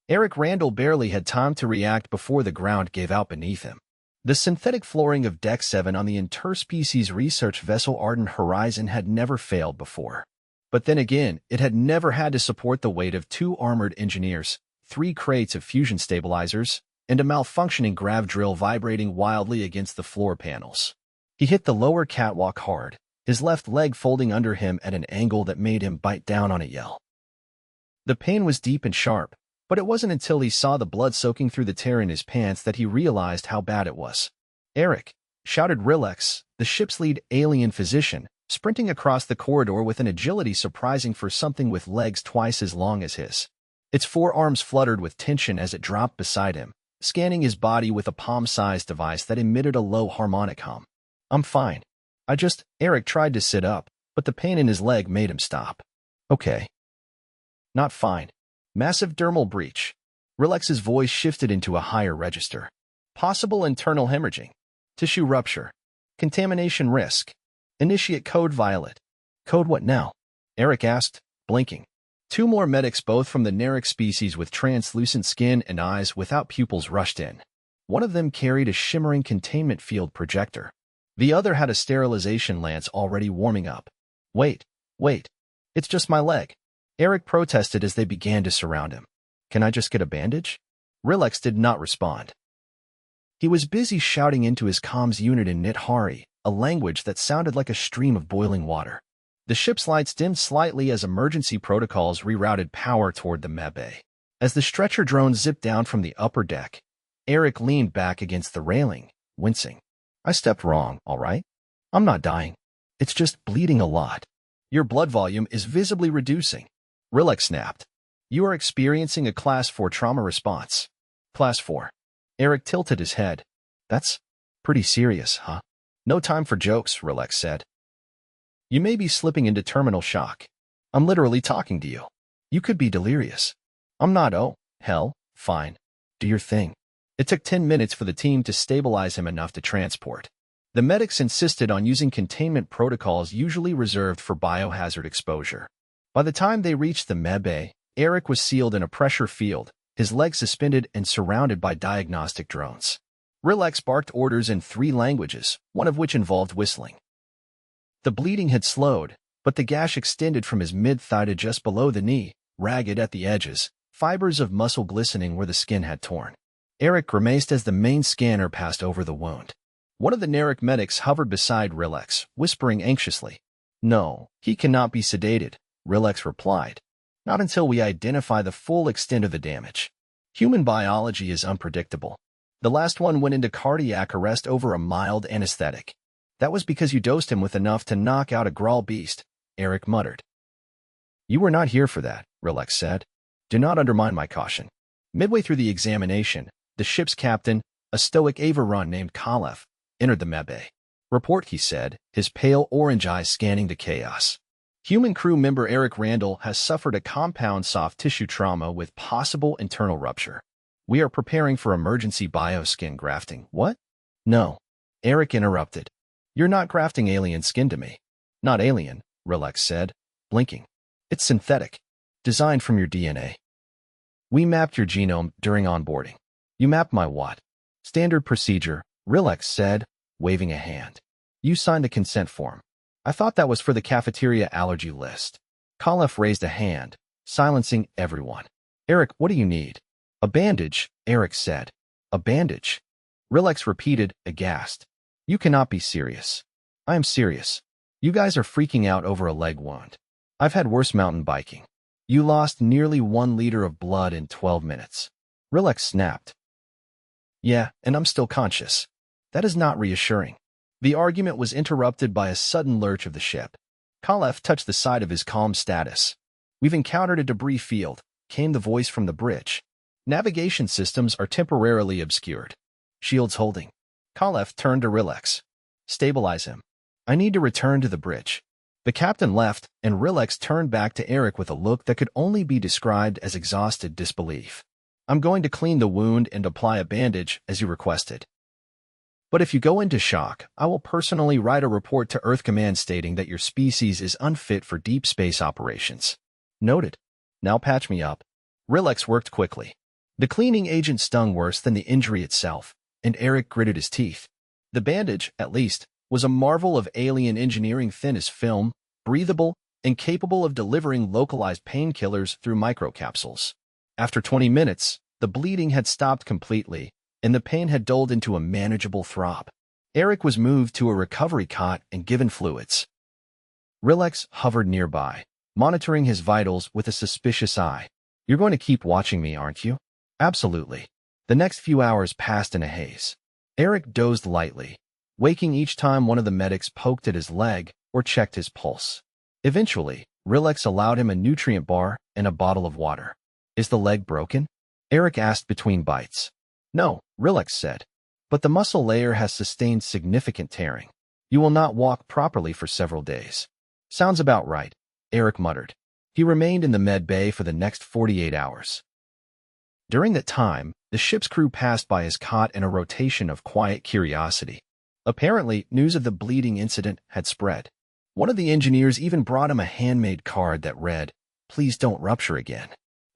Erik Randle barely had time to react before the ground gave out beneath him. The synthetic flooring of Deck 7 on the interspecies research vessel Ardent Horizon had never failed before. But then again, it had never had to support the weight of 2 armored engineers, 3 crates of fusion stabilizers, and a malfunctioning grav drill vibrating wildly against the floor panels. He hit the lower catwalk hard, his left leg folding under him at an angle that made him bite down on a yell. The pain was deep and sharp, but it wasn't until he saw the blood soaking through the tear in his pants that he realized how bad it was. "Erik!" shouted Rillex, the ship's lead alien physician, sprinting across the corridor with an agility surprising for something with legs twice as long as his. Its 4 arms fluttered with tension as it dropped beside him, scanning his body with a palm-sized device that emitted a low harmonic hum. "I'm fine. Erik tried to sit up, but the pain in his leg made him stop. "Okay. Not fine. Massive dermal breach." Rillex's voice shifted into a higher register. "Possible internal hemorrhaging. Tissue rupture. Contamination risk. Initiate code violet." "Code what now?" Erik asked, blinking. 2 more medics, both from the Rillex species with translucent skin and eyes without pupils, rushed in. One of them carried a shimmering containment field projector. The other had a sterilization lance already warming up. Wait. It's just my leg," Erik protested as they began to surround him. "Can I just get a bandage?" Rillex did not respond. He was busy shouting into his comms unit in Nithari, a language that sounded like a stream of boiling water. The ship's lights dimmed slightly as emergency protocols rerouted power toward the medbay. As the stretcher drone zipped down from the upper deck, Erik leaned back against the railing, wincing. "I stepped wrong, all right? I'm not dying. It's just bleeding a lot." "Your blood volume is visibly reducing," Rillex snapped. "You are experiencing a Class 4 trauma response." "Class 4. Erik tilted his head. "That's pretty serious, huh?" "No time for jokes," Rillex said. "You may be slipping into terminal shock. I'm literally talking to you. You could be delirious." "I'm not. Oh, hell, fine. Do your thing." It took 10 minutes for the team to stabilize him enough to transport. The medics insisted on using containment protocols usually reserved for biohazard exposure. By the time they reached the medbay, Erik was sealed in a pressure field, his legs suspended and surrounded by diagnostic drones. Rillex barked orders in 3 languages, one of which involved whistling. The bleeding had slowed, but the gash extended from his mid-thigh to just below the knee, ragged at the edges, fibers of muscle glistening where the skin had torn. Erik grimaced as the main scanner passed over the wound. One of the Rillex medics hovered beside Rillex, whispering anxiously. "No, he cannot be sedated," Rillex replied. "Not until we identify the full extent of the damage. Human biology is unpredictable. The last one went into cardiac arrest over a mild anesthetic. That was because you dosed him with enough to knock out a Grawl beast," Erik muttered. "You were not here for that," Rillex said. "Do not undermine my caution." Midway through the examination, the ship's captain, a stoic Averun named Khalef, entered the medbay. "Report," he said, his pale orange eyes scanning the chaos. "Human crew member Erik Randle has suffered a compound soft tissue trauma with possible internal rupture. We are preparing for emergency bioskin grafting." "What?" "No," Erik interrupted. "You're not grafting alien skin to me." "Not alien," Rillex said, blinking. "It's synthetic, designed from your DNA. We mapped your genome during onboarding." "You mapped my what?" "Standard procedure," Rillex said, waving a hand. "You signed a consent form. I thought that was for the cafeteria allergy list." Khalef raised a hand, silencing everyone. "Erik, what do you need?" "A bandage," Erik said. "A bandage?" Rillex repeated, aghast. "You cannot be serious." "I am serious. You guys are freaking out over a leg wound. I've had worse mountain biking. You lost nearly 1 liter of blood in 12 minutes. Rillex snapped. "Yeah, and I'm still conscious." That is not reassuring. The argument was interrupted by a sudden lurch of the ship. Khalef touched the side of his calm status. "We've encountered a debris field," came the voice from the bridge. "Navigation systems are temporarily obscured. Shields holding." Khalef turned to Rillex. "Stabilize him. I need to return to the bridge." The captain left, and Rillex turned back to Erik with a look that could only be described as exhausted disbelief. "I'm going to clean the wound and apply a bandage, as you requested. But if you go into shock, I will personally write a report to Earth Command stating that your species is unfit for deep space operations." "Noted. Now patch me up." Rillex worked quickly. The cleaning agent stung worse than the injury itself, and Erik gritted his teeth. The bandage, at least, was a marvel of alien engineering, thin as film, breathable, and capable of delivering localized painkillers through microcapsules. After 20 minutes, the bleeding had stopped completely, and the pain had dulled into a manageable throb. Erik was moved to a recovery cot and given fluids. Rillex hovered nearby, monitoring his vitals with a suspicious eye. "You're going to keep watching me, aren't you?" "Absolutely." The next few hours passed in a haze. Erik dozed lightly, waking each time one of the medics poked at his leg or checked his pulse. Eventually, Rillex allowed him a nutrient bar and a bottle of water. "Is the leg broken?" Erik asked between bites. "No," Rillex said, "but the muscle layer has sustained significant tearing. You will not walk properly for several days." "Sounds about right," Erik muttered. He remained in the med bay for the next 48 hours. During that time, the ship's crew passed by his cot in a rotation of quiet curiosity. Apparently, news of the bleeding incident had spread. One of the engineers even brought him a handmade card that read, "Please don't rupture again."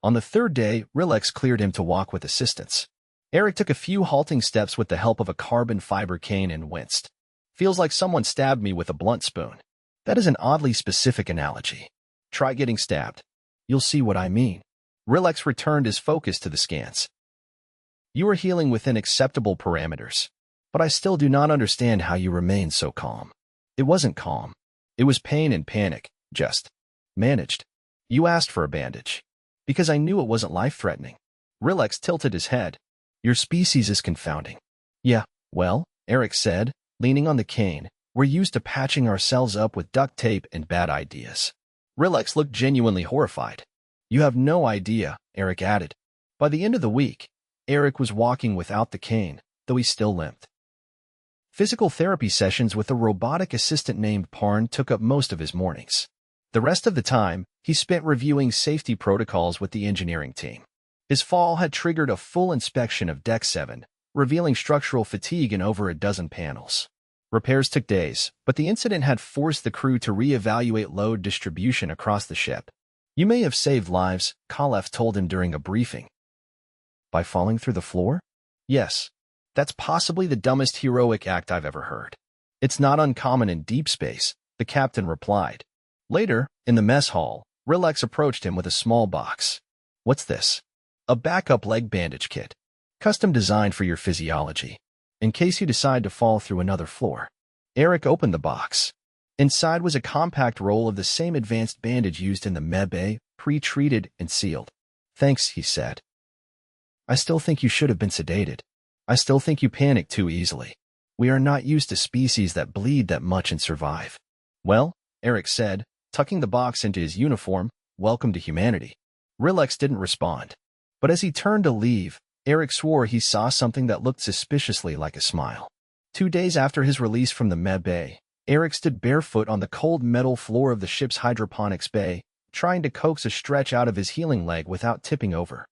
On the third day, Rillex cleared him to walk with assistance. Erik took a few halting steps with the help of a carbon fiber cane and winced. "Feels like someone stabbed me with a blunt spoon." That is an oddly specific analogy. Try getting stabbed. You'll see what I mean. Rillex returned his focus to the scans. "You are healing within acceptable parameters, but I still do not understand how you remain so calm." It wasn't calm. It was pain and panic, just managed. "You asked for a bandage." "Because I knew it wasn't life-threatening." Rillex tilted his head. "Your species is confounding." "Yeah, well," Erik said, leaning on the cane, "we're used to patching ourselves up with duct tape and bad ideas." Rillex looked genuinely horrified. "You have no idea," Erik added. By the end of the week, Erik was walking without the cane, though he still limped. Physical therapy sessions with a robotic assistant named Parn took up most of his mornings. The rest of the time, he spent reviewing safety protocols with the engineering team. His fall had triggered a full inspection of Deck 7, revealing structural fatigue in over a dozen panels. Repairs took days, but the incident had forced the crew to reevaluate load distribution across the ship. "You may have saved lives," Kalev told him during a briefing. "By falling through the floor?" "Yes. That's possibly the dumbest heroic act I've ever heard." "It's not uncommon in deep space," the captain replied. Later, in the mess hall, Rillex approached him with a small box. "What's this?" "A backup leg bandage kit. Custom designed for your physiology, in case you decide to fall through another floor." Erik opened the box. Inside was a compact roll of the same advanced bandage used in the medbay, pre-treated and sealed. "Thanks," he said. "I still think you should have been sedated. I still think you panic too easily. We are not used to species that bleed that much and survive." "Well," Erik said, tucking the box into his uniform, "welcome to humanity." Rillex didn't respond. But as he turned to leave, Erik swore he saw something that looked suspiciously like a smile. 2 days after his release from the med bay, Erik stood barefoot on the cold metal floor of the ship's hydroponics bay, trying to coax a stretch out of his healing leg without tipping over.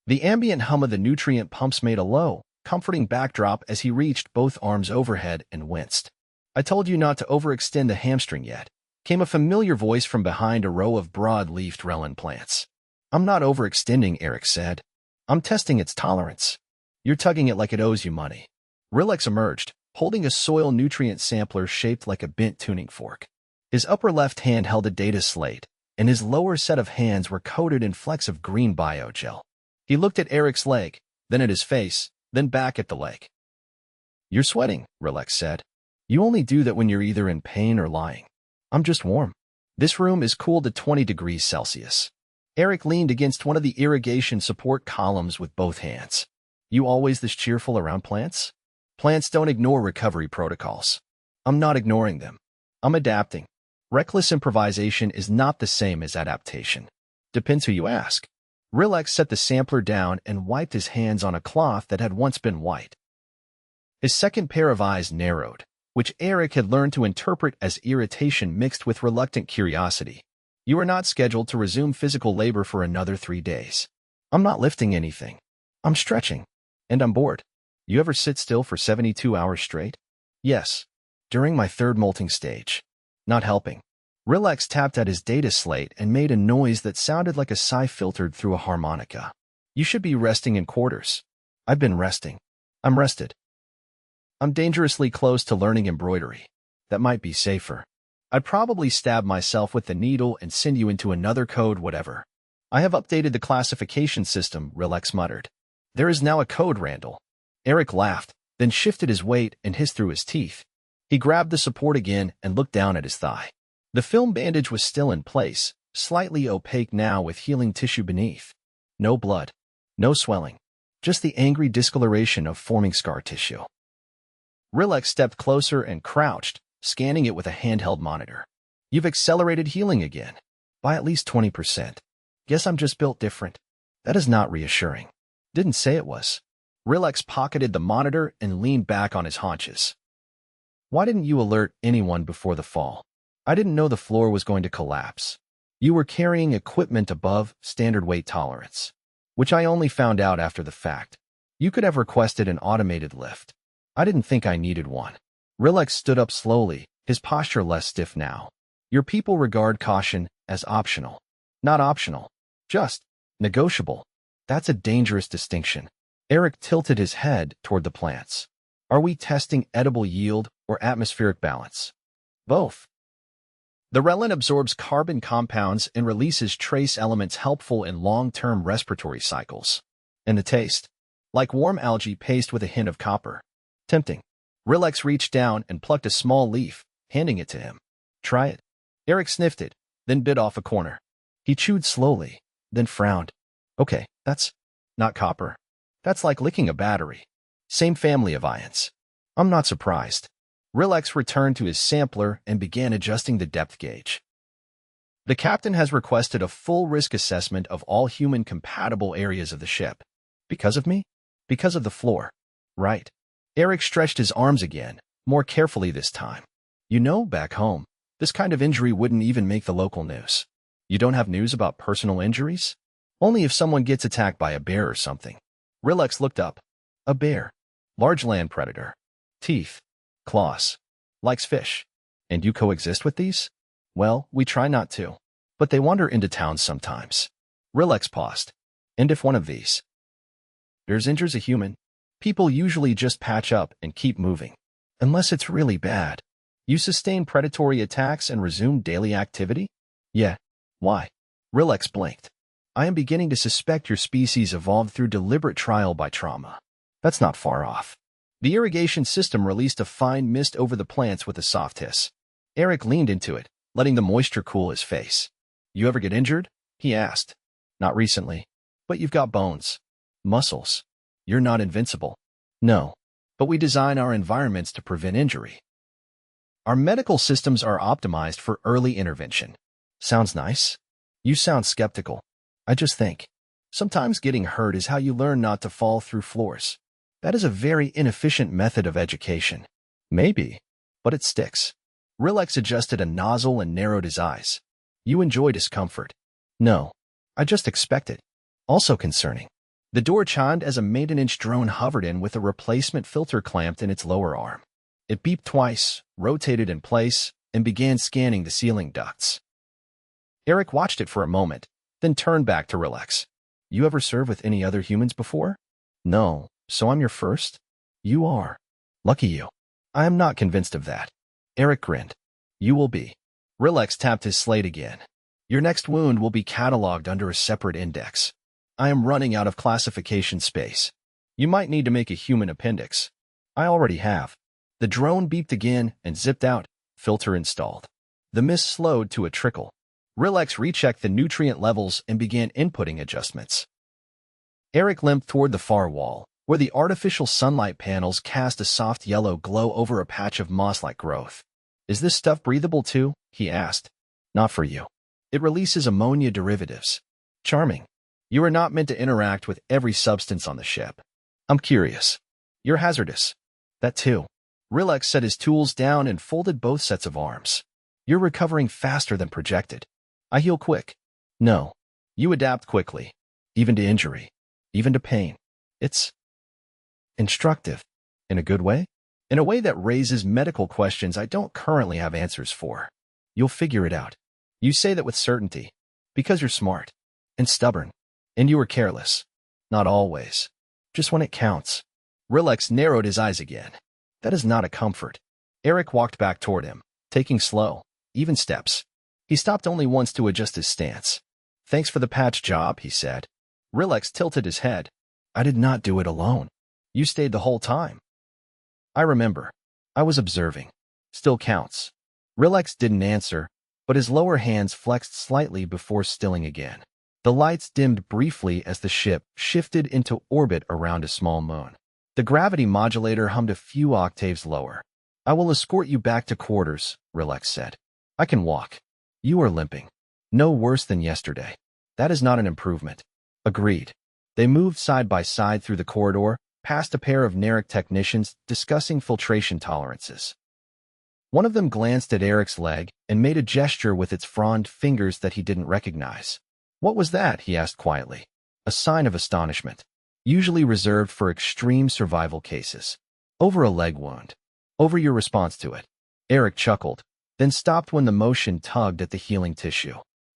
The ambient hum of the nutrient pumps made a low, comforting backdrop as he reached both arms overhead and winced. "I told you not to overextend the hamstring yet," came a familiar voice from behind a row of broad-leafed Relin plants. "I'm not overextending," Erik said. "I'm testing its tolerance." "You're tugging it like it owes you money." Rillex emerged, holding a soil nutrient sampler shaped like a bent tuning fork. His upper left hand held a data slate, and his lower set of hands were coated in flecks of green biogel. He looked at Erik's leg, then at his face, then back at the leg. "You're sweating," Rillex said. "You only do that when you're either in pain or lying." "I'm just warm. This room is cooled to 20 degrees Celsius." Erik leaned against one of the irrigation support columns with both hands. "You always this cheerful around plants?" "Plants don't ignore recovery protocols." "I'm not ignoring them. I'm adapting. Reckless improvisation is not the same as adaptation." "Depends who you ask." Rillex set the sampler down and wiped his hands on a cloth that had once been white. His second pair of eyes narrowed, which Erik had learned to interpret as irritation mixed with reluctant curiosity. "You are not scheduled to resume physical labor for another 3 days." "I'm not lifting anything. I'm stretching. And I'm bored." "You ever sit still for 72 hours straight?" "Yes. During my 3rd molting stage." "Not helping." Rillex tapped at his data slate and made a noise that sounded like a sigh filtered through a harmonica. You should be resting in quarters. I've been resting. I'm rested. I'm dangerously close to learning embroidery. That might be safer. I'd probably stab myself with the needle and send you into another code whatever. I have updated the classification system, Rillex muttered. There is now a code, Randle. Erik laughed, then shifted his weight and hissed through his teeth. He grabbed the support again and looked down at his thigh. The film bandage was still in place, slightly opaque now with healing tissue beneath. No blood. No swelling. Just the angry discoloration of forming scar tissue. Rillex stepped closer and crouched, scanning it with a handheld monitor. You've accelerated healing again. By at least 20%. Guess I'm just built different. That is not reassuring. Didn't say it was. Rillex pocketed the monitor and leaned back on his haunches. Why didn't you alert anyone before the fall? I didn't know the floor was going to collapse. You were carrying equipment above standard weight tolerance, which I only found out after the fact. You could have requested an automated lift. I didn't think I needed one. Rillex stood up slowly, his posture less stiff now. Your people regard caution as optional. Not optional. Just negotiable. That's a dangerous distinction. Erik tilted his head toward the plants. Are we testing edible yield or atmospheric balance? Both. The Relin absorbs carbon compounds and releases trace elements helpful in long-term respiratory cycles. And the taste? Like warm algae paste with a hint of copper. Tempting. Rillex reached down and plucked a small leaf, handing it to him. Try it. Erik sniffed it, then bit off a corner. He chewed slowly, then frowned. Okay, that's not copper. That's like licking a battery. Same family of ions. I'm not surprised. Rillex returned to his sampler and began adjusting the depth gauge. The captain has requested a full risk assessment of all human-compatible areas of the ship. Because of me? Because of the floor. Right. Erik stretched his arms again, more carefully this time. You know, back home, this kind of injury wouldn't even make the local news. You don't have news about personal injuries? Only if someone gets attacked by a bear or something. Rillex looked up. A bear. Large land predator. Teeth. Claws. Likes fish. And you coexist with these? Well, we try not to. But they wander into town sometimes. Rillex paused. And if one of these bears injures a human, people usually just patch up and keep moving. Unless it's really bad. You sustain predatory attacks and resume daily activity? Yeah. Why? Rillex blinked. I am beginning to suspect your species evolved through deliberate trial by trauma. That's not far off. The irrigation system released a fine mist over the plants with a soft hiss. Erik leaned into it, letting the moisture cool his face. You ever get injured? He asked. Not recently. But you've got bones. Muscles. You're not invincible. No. But we design our environments to prevent injury. Our medical systems are optimized for early intervention. Sounds nice. You sound skeptical. I just think. Sometimes getting hurt is how you learn not to fall through floors. That is a very inefficient method of education. Maybe. But it sticks. Rillex adjusted a nozzle and narrowed his eyes. You enjoy discomfort. No. I just expect it. Also concerning. The door chimed as a maintenance drone hovered in with a replacement filter clamped in its lower arm. It beeped twice, rotated in place, and began scanning the ceiling ducts. Erik watched it for a moment, then turned back to Rillex. You ever served with any other humans before? No, so I'm your first? You are. Lucky you. I am not convinced of that. Erik grinned. You will be. Rillex tapped his slate again. Your next wound will be cataloged under a separate index. I am running out of classification space. You might need to make a human appendix. I already have. The drone beeped again and zipped out, filter installed. The mist slowed to a trickle. Rillex rechecked the nutrient levels and began inputting adjustments. Erik limped toward the far wall, where the artificial sunlight panels cast a soft yellow glow over a patch of moss-like growth. Is this stuff breathable too? He asked. Not for you. It releases ammonia derivatives. Charming. You are not meant to interact with every substance on the ship. I'm curious. You're hazardous. That too. Rillex set his tools down and folded both sets of arms. You're recovering faster than projected. I heal quick. No. You adapt quickly. Even to injury. Even to pain. It's instructive. In a good way? In a way that raises medical questions I don't currently have answers for. You'll figure it out. You say that with certainty. Because you're smart. And stubborn. And you were careless. Not always. Just when it counts. Rillex narrowed his eyes again. That is not a comfort. Erik walked back toward him, taking slow, even steps. He stopped only once to adjust his stance. Thanks for the patch job, he said. Rillex tilted his head. I did not do it alone. You stayed the whole time. I remember. I was observing. Still counts. Rillex didn't answer, but his lower hands flexed slightly before stilling again. The lights dimmed briefly as the ship shifted into orbit around a small moon. The gravity modulator hummed a few octaves lower. I will escort you back to quarters, Rillex said. I can walk. You are limping. No worse than yesterday. That is not an improvement. Agreed. They moved side by side through the corridor, past a pair of NERIC technicians discussing filtration tolerances. One of them glanced at Erik's leg and made a gesture with its frond fingers that he didn't recognize. What was that? He asked quietly. A sign of astonishment, usually reserved for extreme survival cases. Over a leg wound. Over your response to it. Erik chuckled, then stopped when the motion tugged at the healing tissue.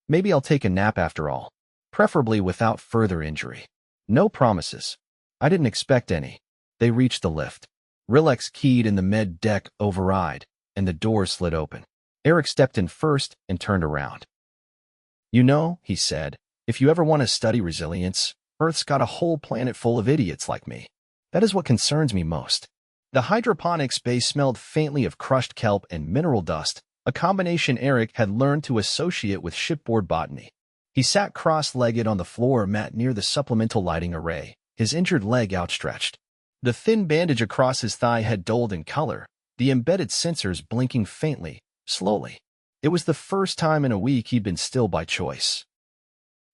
Maybe I'll take a nap after all. Preferably without further injury. No promises. I didn't expect any. They reached the lift. Rillex keyed in the med deck override, and the door slid open. Erik stepped in first and turned around. You know, he said, if you ever want to study resilience, Earth's got a whole planet full of idiots like me. That is what concerns me most. The hydroponics bay smelled faintly of crushed kelp and mineral dust, a combination Erik had learned to associate with shipboard botany. He sat cross-legged on the floor mat near the supplemental lighting array, his injured leg outstretched. The thin bandage across his thigh had dulled in color, the embedded sensors blinking faintly, slowly. It was the first time in a week he'd been still by choice.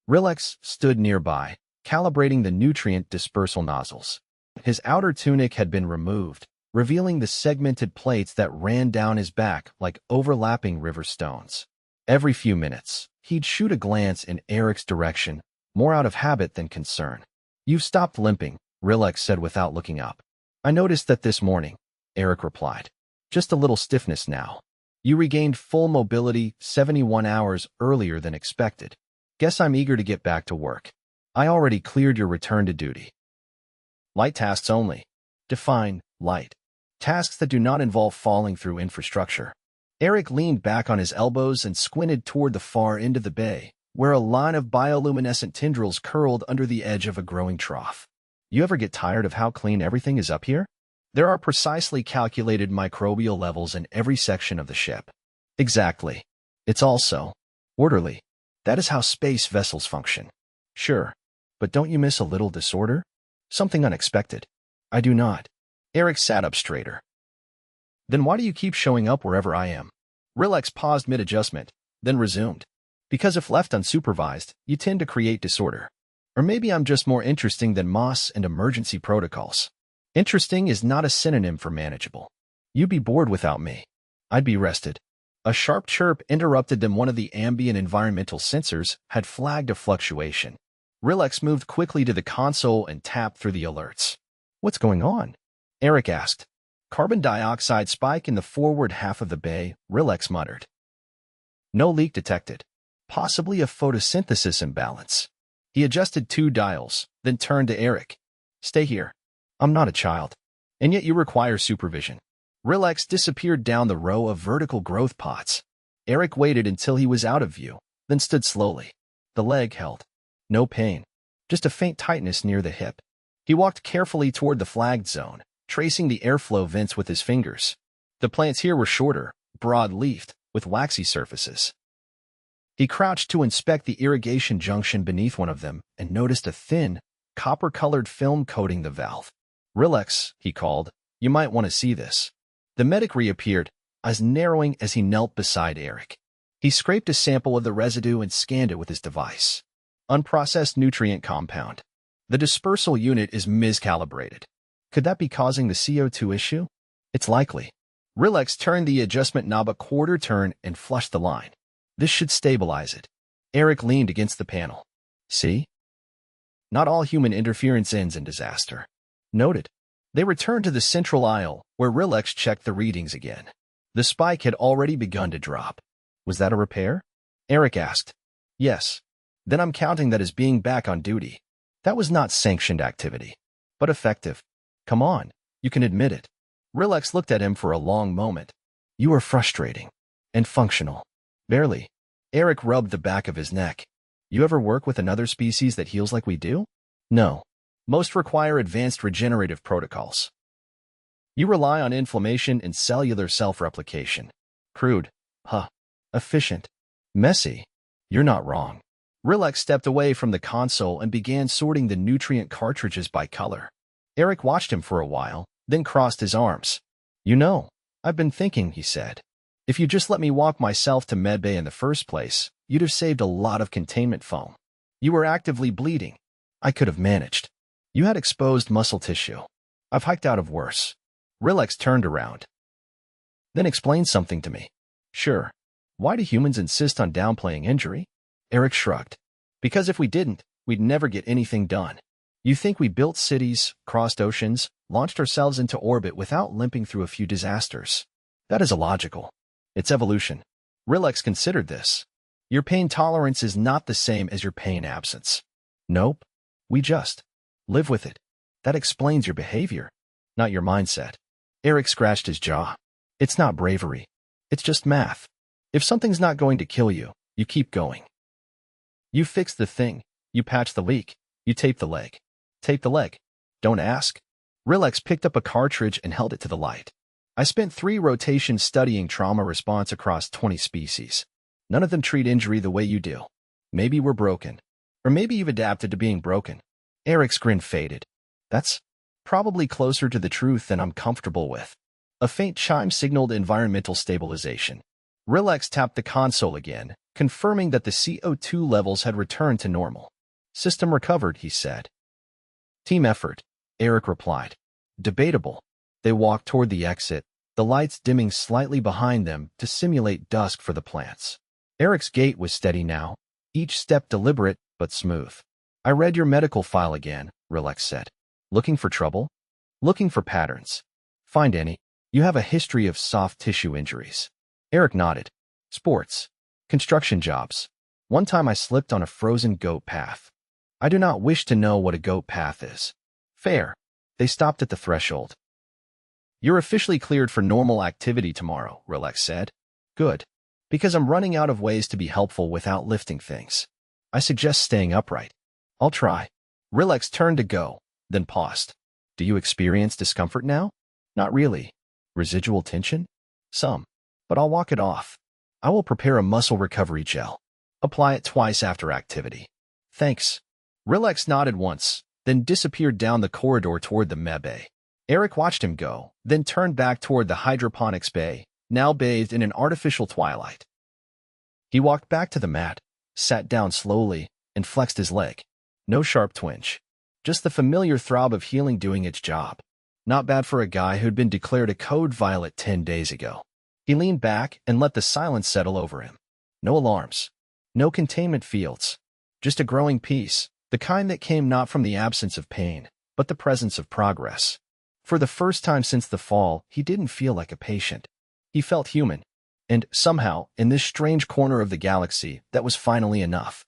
Rillex stood nearby, calibrating the nutrient dispersal nozzles. His outer tunic had been removed, revealing the segmented plates that ran down his back like overlapping river stones. Every few minutes, he'd shoot a glance in Erik's direction, more out of habit than concern. You've stopped limping, Rillex said without looking up. I noticed that this morning, Erik replied. Just a little stiffness now. You regained full mobility 71 hours earlier than expected. Guess I'm eager to get back to work. I already cleared your return to duty. Light tasks only. Define light. Tasks that do not involve falling through infrastructure. Erik leaned back on his elbows and squinted toward the far end of the bay, where a line of bioluminescent tendrils curled under the edge of a growing trough. You ever get tired of how clean everything is up here? There are precisely calculated microbial levels in every section of the ship. Exactly. It's also orderly. That is how space vessels function. Sure. But don't you miss a little disorder? Something unexpected. I do not. Erik sat up straighter. Then why do you keep showing up wherever I am? Rillex paused mid-adjustment, then resumed. Because if left unsupervised, you tend to create disorder. Or maybe I'm just more interesting than Moss and emergency protocols. Interesting is not a synonym for manageable. You'd be bored without me. I'd be rested. A sharp chirp interrupted them. One of the ambient environmental sensors had flagged a fluctuation. Rillex moved quickly to the console and tapped through the alerts. What's going on? Erik asked. Carbon dioxide spike in the forward half of the bay, Rillex muttered. No leak detected. Possibly a photosynthesis imbalance. He adjusted 2 dials, then turned to Erik. Stay here. I'm not a child. And yet you require supervision. Rillex disappeared down the row of vertical growth pots. Erik waited until he was out of view, then stood slowly. The leg held. No pain. Just a faint tightness near the hip. He walked carefully toward the flagged zone, tracing the airflow vents with his fingers. The plants here were shorter, broad-leafed, with waxy surfaces. He crouched to inspect the irrigation junction beneath one of them and noticed a thin, copper-colored film coating the valve. Rillex, he called, you might want to see this. The medic reappeared, eyes narrowing as he knelt beside Erik. He scraped a sample of the residue and scanned it with his device. Unprocessed nutrient compound. The dispersal unit is miscalibrated. Could that be causing the CO2 issue? It's likely. Rillex turned the adjustment knob a quarter turn and flushed the line. This should stabilize it. Erik leaned against the panel. See? Not all human interference ends in disaster. Noted. They returned to the central aisle, where Rillex checked the readings again. The spike had already begun to drop. Was that a repair? Erik asked. Yes. Then I'm counting that as being back on duty. That was not sanctioned activity, but effective. Come on, you can admit it. Rillex looked at him for a long moment. You are frustrating. And functional. Barely. Erik rubbed the back of his neck. You ever work with another species that heals like we do? No. Most require advanced regenerative protocols. You rely on inflammation and cellular self-replication. Crude. Huh. Efficient. Messy. You're not wrong. Rillex stepped away from the console and began sorting the nutrient cartridges by color. Erik watched him for a while, then crossed his arms. You know, I've been thinking, he said. If you just let me walk myself to medbay in the first place, you'd have saved a lot of containment foam. You were actively bleeding. I could have managed. You had exposed muscle tissue. I've hiked out of worse. Rillex turned around. Then explain something to me. Sure. Why do humans insist on downplaying injury? Erik shrugged. Because if we didn't, we'd never get anything done. You think we built cities, crossed oceans, launched ourselves into orbit without limping through a few disasters. That is illogical. It's evolution. Rillex considered this. Your pain tolerance is not the same as your pain absence. Nope. We just live with it. That explains your behavior, not your mindset. Erik scratched his jaw. It's not bravery. It's just math. If something's not going to kill you, you keep going. You fix the thing. You patch the leak. You tape the leg. Tape the leg. Don't ask. Rillex picked up a cartridge and held it to the light. I spent 3 rotations studying trauma response across 20 species. None of them treat injury the way you do. Maybe we're broken. Or maybe you've adapted to being broken. Erik's grin faded. That's probably closer to the truth than I'm comfortable with. A faint chime signaled environmental stabilization. Rillex tapped the console again, confirming that the CO2 levels had returned to normal. System recovered, he said. Team effort, Erik replied. Debatable. They walked toward the exit, the lights dimming slightly behind them to simulate dusk for the plants. Erik's gait was steady now, each step deliberate but smooth. I read your medical file again, Rillex said. Looking for trouble? Looking for patterns. Find any. You have a history of soft tissue injuries. Erik nodded. Sports. Construction jobs. One time I slipped on a frozen goat path. I do not wish to know what a goat path is. Fair. They stopped at the threshold. You're officially cleared for normal activity tomorrow, Rillex said. Good. Because I'm running out of ways to be helpful without lifting things. I suggest staying upright. I'll try. Rillex turned to go, then paused. Do you experience discomfort now? Not really. Residual tension? Some. But I'll walk it off. I will prepare a muscle recovery gel. Apply it twice after activity. Thanks. Rillex nodded once, then disappeared down the corridor toward the medbay. Erik watched him go, then turned back toward the hydroponics bay, now bathed in an artificial twilight. He walked back to the mat, sat down slowly, and flexed his leg. No sharp twinge. Just the familiar throb of healing doing its job. Not bad for a guy who'd been declared a code violet 10 days ago. He leaned back and let the silence settle over him. No alarms. No containment fields. Just a growing peace, the kind that came not from the absence of pain, but the presence of progress. For the first time since the fall, he didn't feel like a patient. He felt human. And somehow, in this strange corner of the galaxy, that was finally enough.